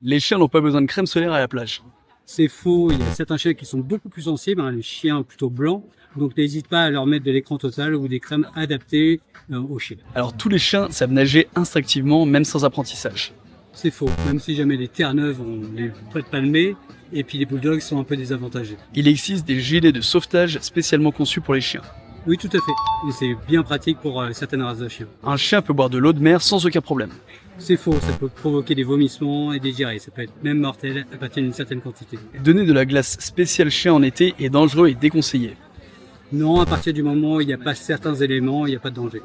Les chiens n'ont pas besoin de crème solaire à la plage. C'est faux, il y a certains chiens qui sont beaucoup plus sensibles, les chiens plutôt blancs, donc n'hésite pas à leur mettre de l'écran total ou des crèmes adaptées aux chiens. Alors tous les chiens savent nager instinctivement, même sans apprentissage. C'est faux, même si jamais les Terre-Neuve ont les pattes palmées, et puis les bulldogs sont un peu désavantagés. Il existe des gilets de sauvetage spécialement conçus pour les chiens. Oui, tout à fait, et c'est bien pratique pour certaines races de chiens. Un chien peut boire de l'eau de mer sans aucun problème. C'est faux, ça peut provoquer des vomissements et des diarrhées, ça peut être même mortel à partir d'une certaine quantité. Donner de la glace spéciale chien en été est dangereux et déconseillé. Non, à partir du moment où il n'y a pas certains éléments, il n'y a pas de danger.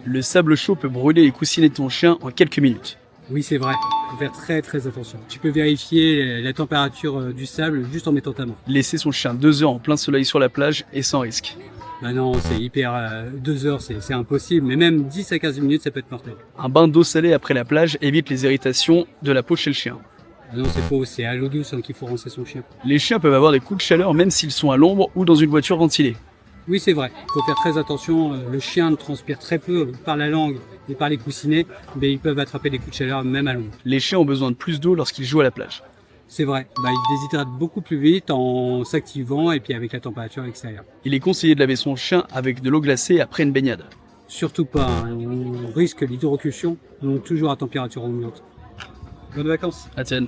Le sable chaud peut brûler les coussinets de ton chien en quelques minutes. Oui, c'est vrai. Il faut faire très très attention. Tu peux vérifier la température du sable juste en mettant ta main. Laisser son chien 2 heures en plein soleil sur la plage est sans risque. Bah non, c'est hyper... 2 heures, c'est impossible. Mais même 10 à 15 minutes, ça peut être mortel. Un bain d'eau salée après la plage évite les irritations de la peau chez le chien. Ah non, c'est faux. C'est à l'eau douce qu'il faut rincer son chien. Les chiens peuvent avoir des coups de chaleur même s'ils sont à l'ombre ou dans une voiture ventilée. Oui, c'est vrai. Il faut faire très attention. Le chien transpire très peu par la langue et par les coussinets, mais ils peuvent attraper des coups de chaleur même à l'ombre. Les chiens ont besoin de plus d'eau lorsqu'ils jouent à la plage. C'est vrai. Ils déshydratent beaucoup plus vite en s'activant et puis avec la température extérieure. Il est conseillé de laver son chien avec de l'eau glacée après une baignade. Surtout pas. On risque l'hydrocution, donc toujours à température ambiante. Bonnes vacances. À tienne.